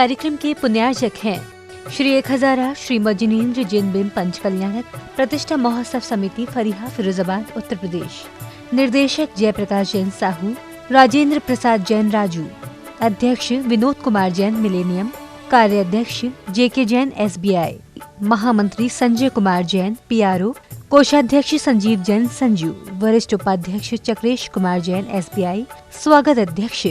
कार्यक्रम के पुण्यार्चक हैं श्री 1000 श्रीमद जिनेंद्र जैन बिंब पंच कल्याणक प्रतिष्ठा महोत्सव समिति फरीहा फिरोजाबाद उत्तर प्रदेश। निर्देशक जयप्रकाश जैन साहू, राजेंद्र प्रसाद जैन राजू, अध्यक्ष विनोद कुमार जैन मिलेनियम, कार्याध्यक्ष जेके जैन SBI, महामंत्री संजय कुमार जैन PRO, कोषाध्यक्ष संजीव जैन संजू, वरिष्ठ उपाध्यक्ष चक्रेश कुमार जैन SBI, स्वागत अध्यक्ष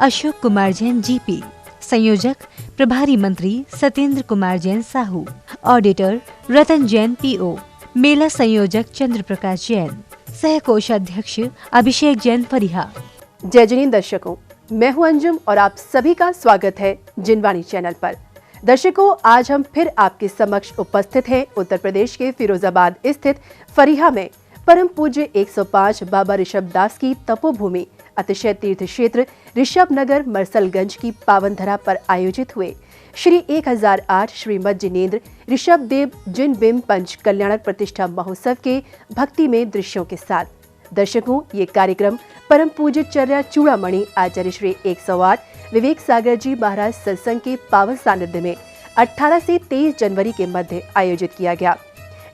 अशोक कुमार जैन GP, संयोजक प्रभारी मंत्री सत्येंद्र कुमार जैन साहू, ऑडिटर रतन जैन PO, मेला संयोजक चंद्र प्रकाश जैन, सह कोषाध्यक्ष अभिषेक जैन फरीहा। जय जिनेंद्र दर्शकों, मैं हूं अंजुम और आप सभी का स्वागत है जिनवाणी चैनल पर। दर्शकों, आज हम फिर आपके समक्ष उपस्थित हैं उत्तर प्रदेश के फिरोजाबाद स्थित फरीहा में परम पूज्य 105 बाबा ऋषभ दास की तपोभूमि अतिशय तीर्थ क्षेत्र ऋषभ नगर मरसलगंज की पावन धरा पर आयोजित हुए श्री 1008 श्रीमद जिनेंद्र ऋषभ देव जिन बिंब पंच कल्याणक प्रतिष्ठा महोत्सव के भक्तिमय दृश्यों के साथ। दर्शकों, ये कार्यक्रम परम पूज्य चर्या चूड़ामणि आचार्य श्री 108 विवेक सागर जी महाराज सत्संग के पावन सानिध्य में 18 से 23 जनवरी के मध्य आयोजित किया गया,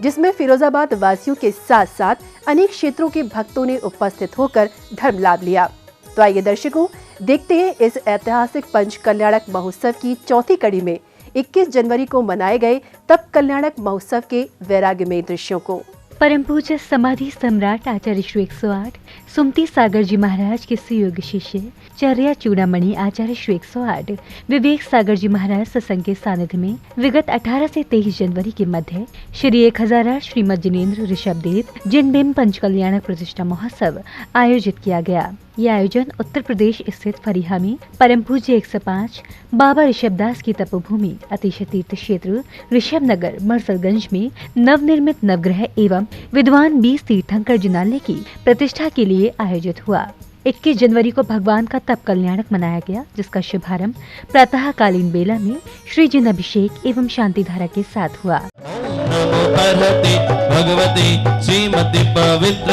जिसमें फिरोजाबाद वासियों के साथ साथ अनेक क्षेत्रों के भक्तों ने उपस्थित होकर धर्म लाभ लिया। तो आइए दर्शकों, देखते हैं इस ऐतिहासिक पंच कल्याणक महोत्सव की चौथी कड़ी में 21 जनवरी को मनाए गए तप कल्याणक महोत्सव के वैराग्यमय दृश्यों को। परम पूज्य समाधि सम्राट आचार्य श्री 108 सुमति सागर जी महाराज के सुयोग शिष्य चर्या चूड़ामणि आचार्य श्री 108 विवेक सागर जी महाराज सत्संग के सानिध्य में विगत 18 से 23 जनवरी के मध्य श्री 1008 श्रीमद जिनेंद्र ऋषभ देव जिन बिंब पंच कल्याणक प्रतिष्ठा महोत्सव आयोजित किया गया। यह आयोजन उत्तर प्रदेश स्थित फरीहा में परम पूज्य 105 बाबा ऋषभ दास की तपोभूमि अतिशय तीर्थ क्षेत्र ऋषभ नगर मरसलगंज में नवनिर्मित नवग्रह एवं विद्वान 20 तीर्थंकर जिनालय की प्रतिष्ठा के लिए आयोजित हुआ। 21 जनवरी को भगवान का तप कल्याणक मनाया गया, जिसका शुभारंभ प्रातःकालीन बेला में श्री जिन अभिषेक एवं शांति धारा के साथ हुआ। अर्हति भगवती श्रीमति पवित्र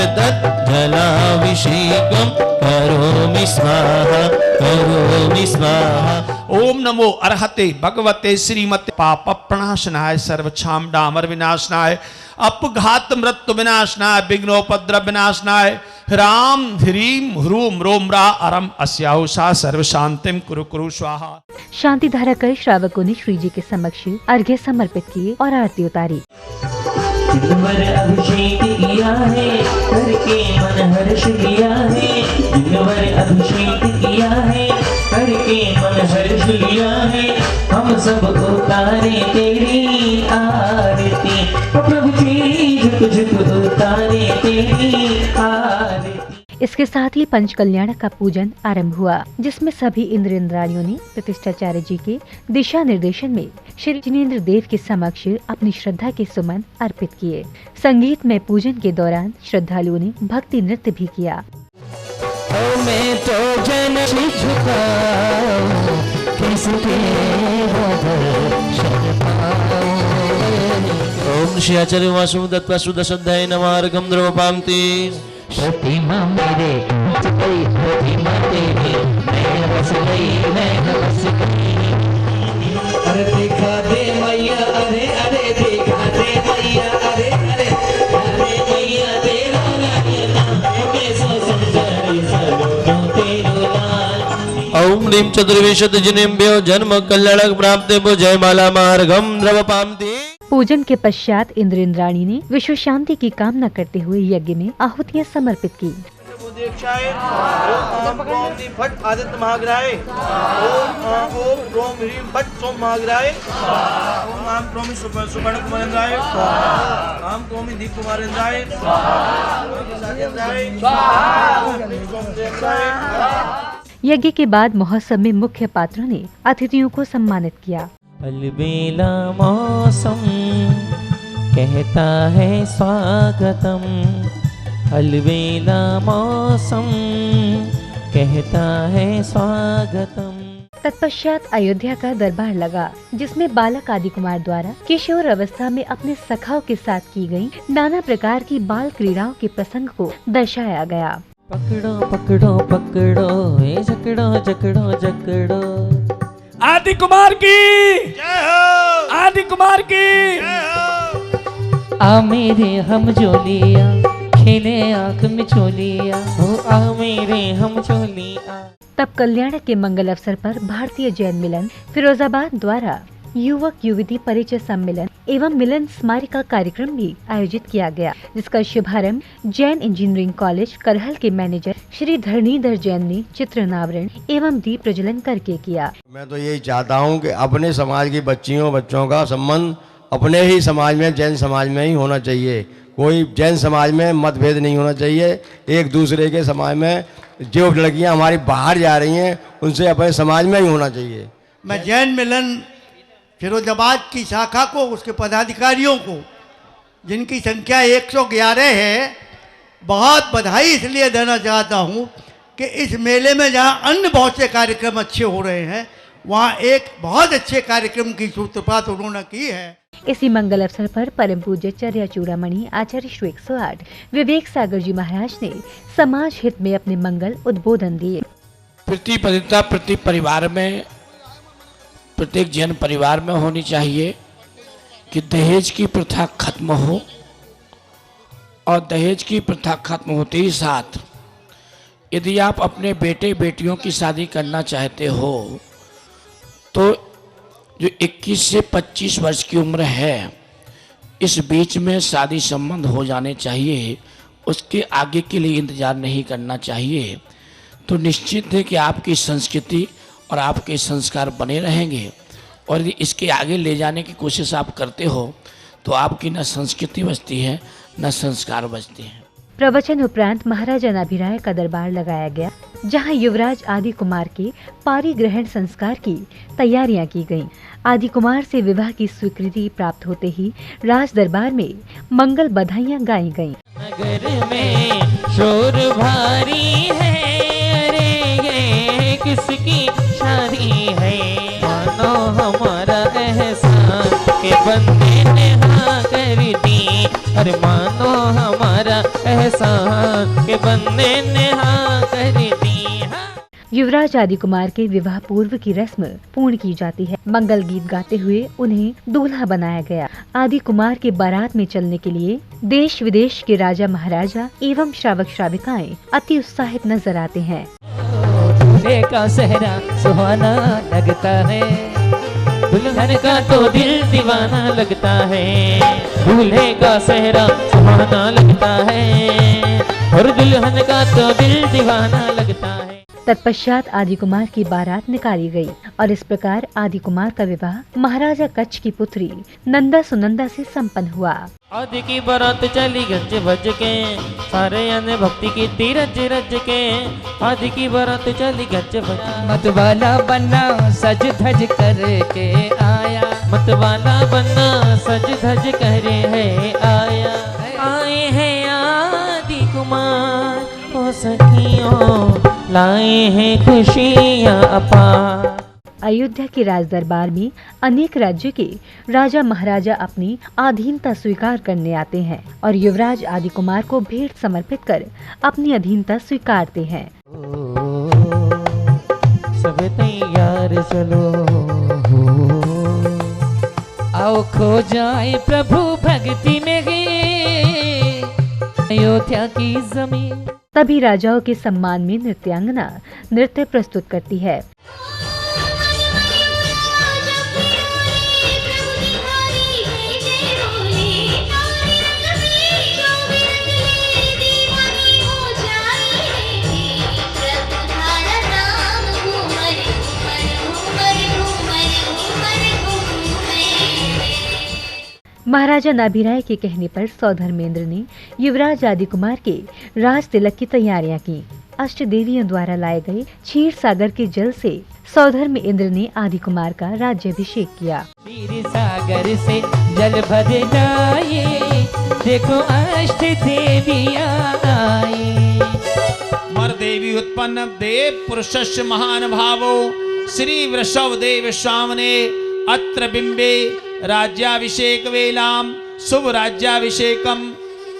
जलाभिषेकम करोमि स्वाहा करोमि स्वाहा। ओम नमो अर्हते भगवते श्रीमते पाप प्रणाशनाय सर्वक्षाम डामर विनाशनाय अपघात मृत्यु विनाशनाय विघ्नोपद्रव विनाशनाय राम ह्रीम ह्रूम रोम रा अरम अस्याहुषा सर्व शांतिम कुरु कुरु स्वाहा। शांति धारा कर श्रावकों ने श्री जी के समक्ष अर्घ्य समर्पित किए और आरती उतारी। अभिषेक किया है करके मन हर्ष लिया है, अभिषेक किया है करके मन हर्ष लिया है, हम सब उतारे तेरी आरती प्रभु जी, झुक झुक उतारे तेरी आरती। इसके साथ ही पंच कल्याणक का पूजन आरंभ हुआ, जिसमें सभी इंद्र इंद्राणियों ने प्रतिष्ठाचार्य जी के दिशा निर्देशन में श्री जिनेंद्र देव के समक्ष अपनी श्रद्धा के सुमन अर्पित किए। संगीत में पूजन के दौरान श्रद्धालुओं ने भक्ति नृत्य भी किया। मैं तो जन ओम श्री आचार्य वासु दत्त सुद श्रद्धाय नमार्गम द्रवपामति। प्रतिमा मेरे प्रतिमा तेरी मैं बस गई मैं बस गई। अरे देखा दे मैया अरे अरे देखा दे मैया अरे अरे अरे मैया तेरा नाम मैं सो सुंदर सरो तेरो नाम। ओम ह्रीं चतुर्विंशति जिनेभ्यो जन्म कल्याणक प्राप्तेभ्यो जयमाला मार्गम द्रवपामति। पूजन के पश्चात इंद्र इंद्राणी ने विश्व शांति की कामना करते हुए यज्ञ में आहुतियां समर्पित की। भट्ट आदित्य महाग्राय ओम रोम ह्रीं भट्ट सोम महाग्राय ओम आम क्रोमी सुवर्ण कुमारेंद्राय आम क्रोमी दीप कुमारेंद्राय यज्ञ के बाद महोत्सव में मुख्य पात्रों ने अतिथियों को सम्मानित किया। अलबेला मौसम कहता है स्वागतम, अलबेला मौसम कहता है स्वागतम। तत्पश्चात अयोध्या का दरबार लगा, जिसमें बालक आदि कुमार द्वारा किशोर अवस्था में अपने सखाओं के साथ की गई नाना प्रकार की बाल क्रीड़ाओं के प्रसंग को दर्शाया गया। पकड़ो पकड़ो पकड़ो जकड़ो जकड़ो जकड़ो आदि कुमार की, जय हो, आदि कुमार की। जय हो। आ मेरे हम जोलिया खेले आंख में चोलिया, ओ आ मेरे हम चोलिया। तब कल्याण के मंगल अवसर पर भारतीय जैन मिलन फिरोजाबाद द्वारा युवक युवती परिचय सम्मेलन एवं मिलन स्मारिका कार्यक्रम भी आयोजित किया गया, जिसका शुभारंभ जैन इंजीनियरिंग कॉलेज करहल के मैनेजर श्री धरणीधर जैन ने चित्रनावरण एवं दीप प्रज्वलन करके किया। मैं तो यही चाहता हूँ कि अपने समाज की बच्चियों बच्चों का संबंध अपने ही समाज में, जैन समाज में ही होना चाहिए। कोई जैन समाज में मतभेद नहीं होना चाहिए। एक दूसरे के समाज में जो लड़कियाँ हमारी बाहर जा रही हैं उनसे अपने समाज में ही होना चाहिए। मैं जैन मिलन फिरोजाबाद की शाखा को, उसके पदाधिकारियों को, जिनकी संख्या 111 है, बहुत बधाई इसलिए देना चाहता हूँ कि इस मेले में जहाँ अन्य बहुत से कार्यक्रम अच्छे हो रहे हैं, वहाँ एक बहुत अच्छे कार्यक्रम की सूत्रपात उन्होंने की है। इसी मंगल अवसर पर परम पूज्य चर्या चूड़ामणि आचार्य श्री 108 विवेक सागर जी महाराज ने समाज हित में अपने मंगल उद्बोधन दिए। प्रतिपदिता प्रति परिवार में, प्रत्येक जैन परिवार में होनी चाहिए कि दहेज की प्रथा खत्म हो, और दहेज की प्रथा खत्म होते ही साथ यदि आप अपने बेटे बेटियों की शादी करना चाहते हो तो जो 21 से 25 वर्ष की उम्र है, इस बीच में शादी संबंध हो जाने चाहिए। उसके आगे के लिए इंतज़ार नहीं करना चाहिए। तो निश्चित है कि आपकी संस्कृति और आपके संस्कार बने रहेंगे, और यदि इसके आगे ले जाने की कोशिश आप करते हो तो आपकी न संस्कृति बचती है न संस्कार बचते हैं। प्रवचन उपरांत महाराजा नाभिराय का दरबार लगाया गया, जहां युवराज आदि कुमार के पारी ग्रहण संस्कार की तैयारियां की गईं। आदि कुमार से विवाह की स्वीकृति प्राप्त होते ही राज दरबार में मंगल बधाइयां गाई गईं। नगर में शोर भारी है, अरे ये किसकी शादी है, मानो हमारा एहसान के बंदे ने हाँ कर दी, अरे मानो हमारा एहसान के बंदे ने हाँ कर दी। युवराज आदि कुमार के विवाह पूर्व की रस्म पूर्ण की जाती है। मंगल गीत गाते हुए उन्हें दूल्हा बनाया गया। आदि कुमार के बारात में चलने के लिए देश विदेश के राजा महाराजा एवं श्रावक श्राविकाएं अति उत्साहित नजर आते हैं। दूल्हे का सेहरा सुहाना लगता है, दुल्हन का तो दिल दीवाना लगता है। दूल्हे का सेहरा सुहाना लगता है और दुल्हन का तो दिल दीवाना लगता है। तत्पश्चात आदि कुमार की बारात निकाली गई और इस प्रकार आदि कुमार का विवाह महाराजा कच्छ की पुत्री नंदा सुनंदा से संपन्न हुआ। आदि की बारात चली गज बज के, सारे अन्य भक्ति की तीरज रज के। आदि की बारात चली गज बज, मतवाला बन्ना सज धज करके आया, मतवाला बन्ना सज धज करे है आया। आए हैं आदि कुमार ओ सखियों, लाए हैं खुशियाँ अपार। अयोध्या के राज दरबार में अनेक राज्यों के राजा महाराजा अपनी अधीनता स्वीकार करने आते हैं और युवराज आदि कुमार को भेंट समर्पित कर अपनी अधीनता स्वीकारते हैं। सब तैयार चलो, आओ खो जाए प्रभु भक्ति में गए अयोध्या की जमीन। तभी राजाओं के सम्मान में नृत्यांगना नृत्य प्रस्तुत करती है। महाराजा नाभिराय के कहने पर सौधर्मेंद्र ने युवराज आदि कुमार के राज तिलक की तैयारियां की। अष्ट देवियों द्वारा लाए गए क्षीर सागर के जल से सौधर्म इंद्र ने आदि कुमार का राज्याभिषेक किया। क्षीर सागर से जल भर जाए, देखो अष्ट देवियां आई। मर देवी उत्पन्न देव पुरुषस्य महान भावो, श्री वृषभ देव स्वामने अत्र बिंबे राज्याभिषेक वेलाम शुभ राज्याभिषेकम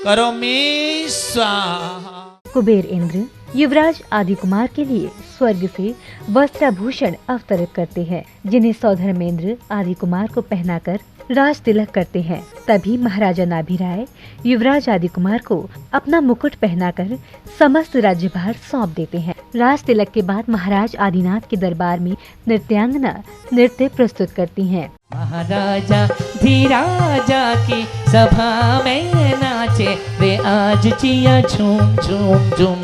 करोमि स्वाहा। कुबेर इंद्र युवराज आदि कुमार के लिए स्वर्ग से वस्त्राभूषण अवतरित करते हैं, जिन्हें सौधर्मेंद्र आदि कुमार को पहनाकर राज तिलक करते हैं। तभी महाराजा नाभिराय युवराज आदि कुमार को अपना मुकुट पहनाकर समस्त राज्यभार सौंप देते हैं। राज तिलक के बाद महाराज आदिनाथ के दरबार में नृत्यांगना नृत्य प्रस्तुत करती हैं। महाराजा धीराजा की सभा में नाचे रे आज जिया झूम झूम झूम,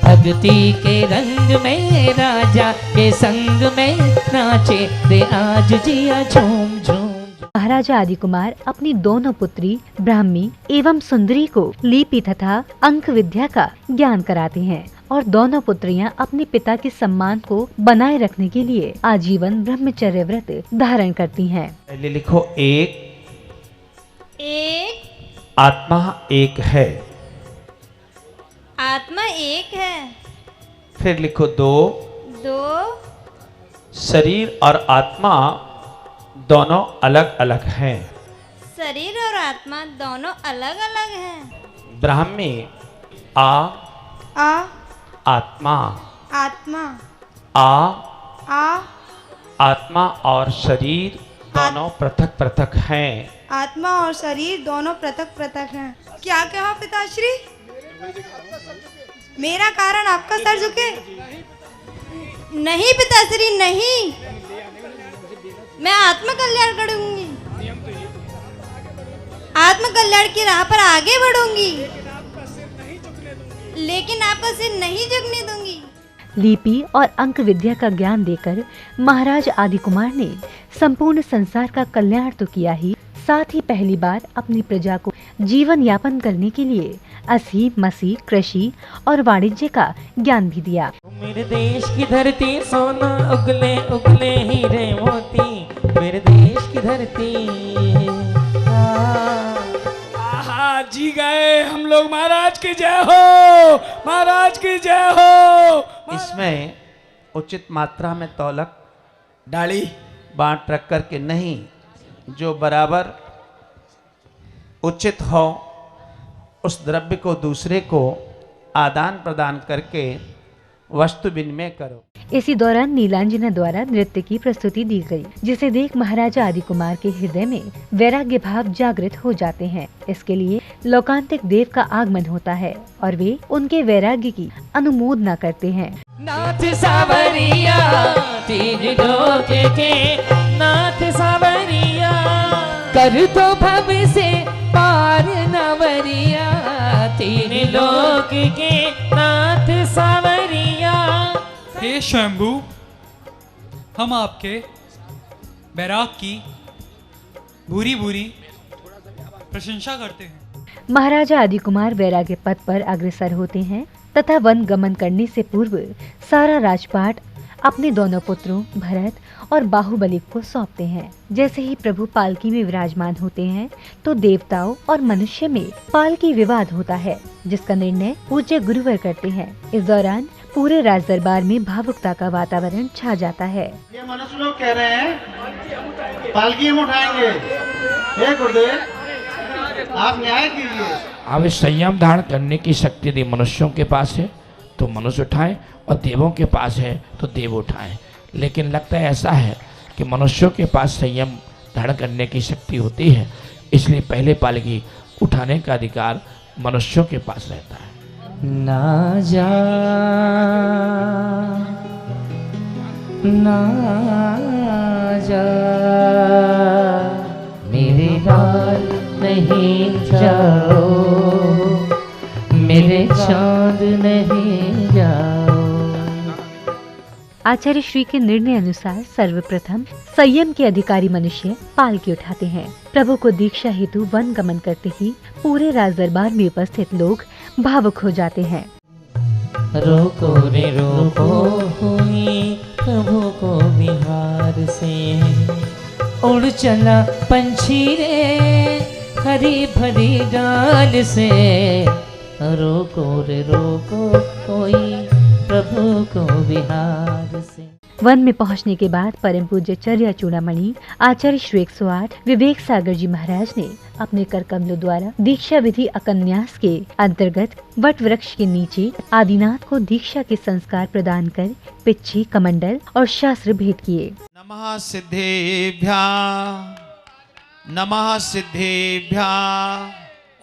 भक्ति के रंग में राजा के संग में नाचे रे आज जिया झूम झूम। महाराजा आदि कुमार अपनी दोनों पुत्री ब्राह्मी एवं सुंदरी को लिपि तथा अंक विद्या का ज्ञान कराते हैं और दोनों पुत्रियां अपने पिता के सम्मान को बनाए रखने के लिए आजीवन ब्रह्मचर्य व्रत धारण करती हैं। पहले लिखो एक। आत्मा एक है। आत्मा एक है। फिर लिखो दो। शरीर और आत्मा दोनों अलग अलग हैं। शरीर और आत्मा दोनों अलग अलग हैं। ब्राह्मी आ आत्मा आत्मा और शरीर दोनों पृथक पृथक हैं। आत्मा और शरीर दोनों पृथक पृथक हैं। क्या कहा पिताश्री? मेरा कारण आपका सर झुके? नहीं पिताश्री नहीं, मैं आत्म कल्याण करूंगी, आत्म कल्याण की राह पर आगे बढ़ूंगी, लेकिन आपका सिर नहीं झुकने दूंगी। लिपि और अंक विद्या का ज्ञान देकर महाराज आदि कुमार ने संपूर्ण संसार का कल्याण तो किया ही, साथ ही पहली बार अपनी प्रजा को जीवन यापन करने के लिए असीम मसीह कृषि और वाणिज्य का ज्ञान भी दिया। मेरे देश की धरती सोना उगले उगले हीरे मोती, मेरे देश की धरती। जी गए हम लोग। महाराज की जय हो, महाराज की जय हो। इसमें उचित मात्रा में तौलक डाली बांट रख करके नहीं, जो बराबर उचित हो उस द्रव्य को दूसरे को आदान प्रदान करके वस्तु विनिमय करो। इसी दौरान नीलांजना द्वारा नृत्य की प्रस्तुति दी गई, जिसे देख महाराजा आदि कुमार के हृदय में वैराग्य भाव जागृत हो जाते हैं। इसके लिए लोकांतिक देव का आगमन होता है और वे उनके वैराग्य की अनुमोदना करते हैं। नाथ सावरिया तीन लोक के नाथ सावरिया, कर दो भव से पार नवरिया, तीन लोक के नाथ सावरिया। हे शंभू, हम आपके बैराग की भूरी भूरी प्रशंसा करते हैं। महाराजा आदि कुमार वैराग्य पथ पर अग्रसर होते हैं तथा वन गमन करने से पूर्व सारा राजपाट अपने दोनों पुत्रों भरत और बाहुबली को सौंपते हैं। जैसे ही प्रभु पालकी में विराजमान होते हैं तो देवताओं और मनुष्य में पालकी विवाद होता है, जिसका निर्णय पूज्य गुरुवर करते हैं। इस दौरान पूरे राज दरबार में भावुकता का वातावरण छा जाता है। ये मनुष्य लोग कह रहे हैं पालकी हम उठाएंगे। हे गुरुदेव, आप न्याय कीजिए। अब संयम धारण करने की शक्ति यदि मनुष्यों के पास है तो मनुष्य उठाएं और देवों के पास है तो देव उठाएं। लेकिन लगता है ऐसा है कि मनुष्यों के पास संयम धारण करने की शक्ति होती है, इसलिए पहले पालकी उठाने का अधिकार मनुष्यों के पास रहता है। ना जा ना जा मेरे लाल नहीं जाओ, मेरे चांद नहीं जाओ। आचार्य श्री के निर्णय अनुसार सर्वप्रथम संयम के अधिकारी मनुष्य पालकी उठाते हैं। प्रभु को दीक्षा हेतु वन गमन करते ही पूरे राज दरबार में उपस्थित लोग भावुक हो जाते हैं। रोको रे रोको हुई प्रभु को बिहार से, उड़ चला पंछी रे हरी भरी डाल से, रोको रे रोको कोई प्रभु को बिहार से। वन में पहुंचने के बाद परम पूज्य चर्या चूड़ामणि आचार्य श्री 108 विवेक सागर जी महाराज ने अपने कर कमलों द्वारा दीक्षा विधि अकन्यास के अंतर्गत वट वृक्ष के नीचे आदिनाथ को दीक्षा के संस्कार प्रदान कर पिच्छी, कमंडल और शास्त्र भेंट किए। नमः सिद्धेभ्या नमः सिद्धेभ्या।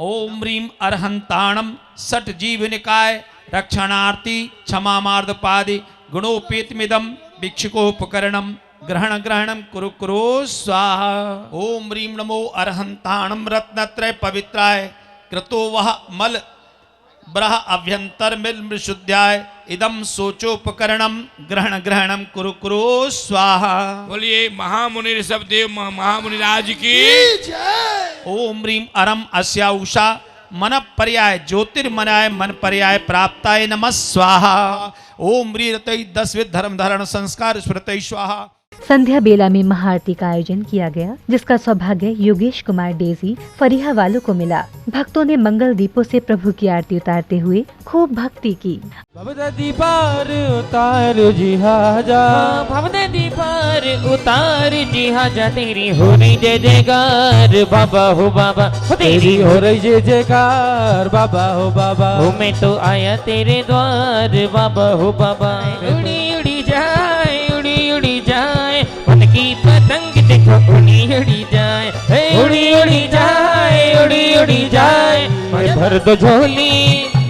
ओम ह्रीं अर्हंताणम सट जीव निकाय रक्षणार्थी क्षमा मार्दपादि गुणोपेतमिदम भिक्षुकोपकरणम ग्रहण ग्रहणम कुरु कुरु स्वाहा। ओम ह्रीं नमो अर्हंताणम रत्नत्रय पवित्राय कृतो वह मल ब्रह अभ्यंतर मिल शुद्धाय इदम सोचोपकरणम ग्रहण ग्रहणम कुरु कुरु स्वाहा। बोलिए महामुनि ऋषभदेव महामुनि राज की। ओम ह्रीं अरम अस्या उषा मन पर्याय ज्योतिर्मनाय मन पर्याय प्राप्ताय नमः स्वाहा। ओम ह्रीं रतई 10 धर्म धारण संस्कार स्मृतई स्वाहा। संध्या बेला में महाआरती का आयोजन किया गया, जिसका सौभाग्य योगेश कुमार डेजी फरिया वालों को मिला। भक्तों ने मंगल दीपों से प्रभु की आरती उतारते हुए खूब भक्ति की। दीपार उतार जिहाजा, भवदे दीपार उतार जिहाजा, तेरी हो रही जय जयकार बाबा हो बाबा, तेरी हो रही जय जयकार बाबा हो बाबा। हो मैं तो आया तेरे द्वार बाबा हो बाबा। उड़ी उड़ी जाए उड़ी उड़ी जाए मन की पतंग देखो उड़ी उड़ी जाए, उड़ी उड़ी जाए उड़ी उड़ी जाए। भर दो झोली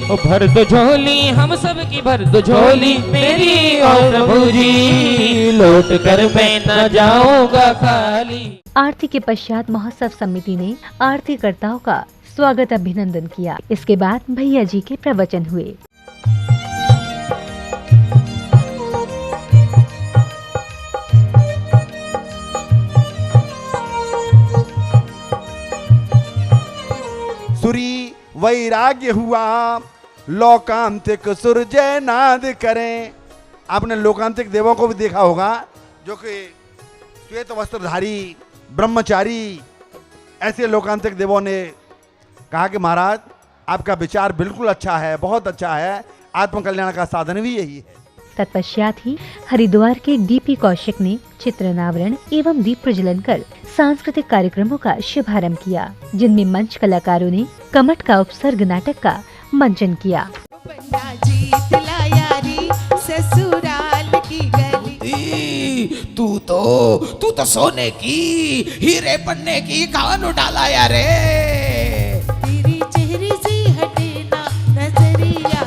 ओ भर दो झोली हम सब की भर दो झोली मेरी और प्रभु जी, लौट कर मैं न जाऊंगा खाली। आरती के पश्चात महोत्सव समिति ने आरतीकर्ताओं का स्वागत अभिनंदन किया। इसके बाद भैया जी के प्रवचन हुए। सुरी वैराग्य हुआ लोकांतिक सुरजय नाद करें। आपने लोकांतिक देवों को भी देखा होगा, जो कि श्वेत वस्त्रधारी ब्रह्मचारी, ऐसे लोकांतिक देवों ने कहा कि महाराज आपका विचार बिल्कुल अच्छा है, बहुत अच्छा है, आत्मकल्याण का साधन भी यही है। तत्पश्चात ही हरिद्वार के डीपी कौशिक ने चित्रनावरण एवं दीप प्रज्वलन कर सांस्कृतिक कार्यक्रमों का शुभारंभ किया, जिनमें मंच कलाकारों ने कमट का उपसर्ग नाटक का मंचन किया। तू तो सोने की हीरे पन्ने की कान उठाला यार रे। तेरी चेहरे से हटे ना नजरिया,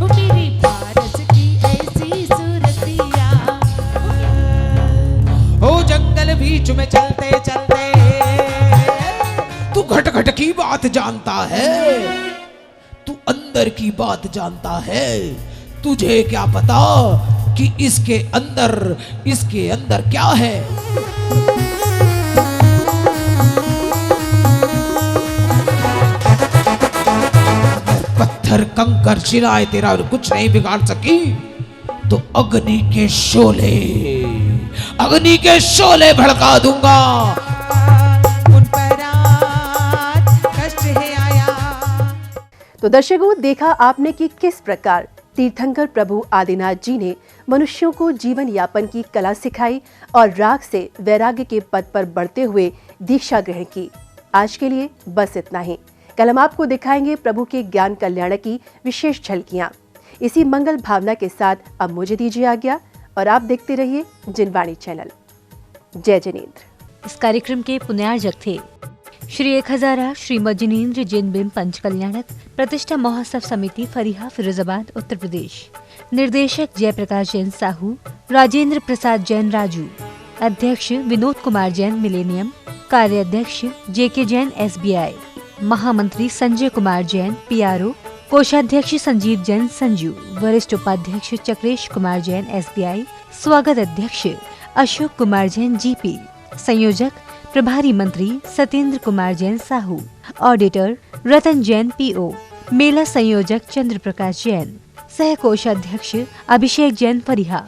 मेरी पारस की ऐसी सूरतिया। ओ जंगल बीच में चलते चलते तू घट घट की बात जानता है, तू अंदर की बात जानता है। तुझे क्या पता कि इसके अंदर क्या है। पत्थर कंकर शिलाएं तेरा कुछ नहीं बिगाड़ सकी, तो अग्नि के शोले भड़का दूंगा। उन पर कष्ट है आया। तो दर्शकों, देखा आपने कि किस प्रकार तीर्थंकर प्रभु आदिनाथ जी ने मनुष्यों को जीवन यापन की कला सिखाई और राग से वैराग्य के पद पर बढ़ते हुए दीक्षा ग्रहण की। आज के लिए बस इतना ही। कल हम आपको दिखाएंगे प्रभु के ज्ञान कल्याण की विशेष झलकियां। इसी मंगल भावना के साथ अब मुझे दीजिए आज्ञा और आप देखते रहिए जिनवाणी चैनल। जय जिनेंद्र। इस कार्यक्रम के पुण्यार्जक थे श्री 1000 श्रीमद जिनेंद्र जैन बिंब पंच कल्याणक प्रतिष्ठा महोत्सव समिति फरीहा फिरोजाबाद उत्तर प्रदेश। निर्देशक जयप्रकाश जैन साहू, राजेंद्र प्रसाद जैन राजू, अध्यक्ष विनोद कुमार जैन मिलेनियम, कार्याध्यक्ष जेके जैन SBI, महामंत्री संजय कुमार जैन PRO, कोषाध्यक्ष संजीव जैन संजू, वरिष्ठ उपाध्यक्ष चक्रेश कुमार जैन SBI, स्वागत अध्यक्ष अशोक कुमार जैन GP, संयोजक प्रभारी मंत्री सत्येंद्र कुमार जैन साहू, ऑडिटर रतन जैन PO, मेला संयोजक चंद्र प्रकाश जैन, सह कोषाध्यक्ष अभिषेक जैन फरीहा।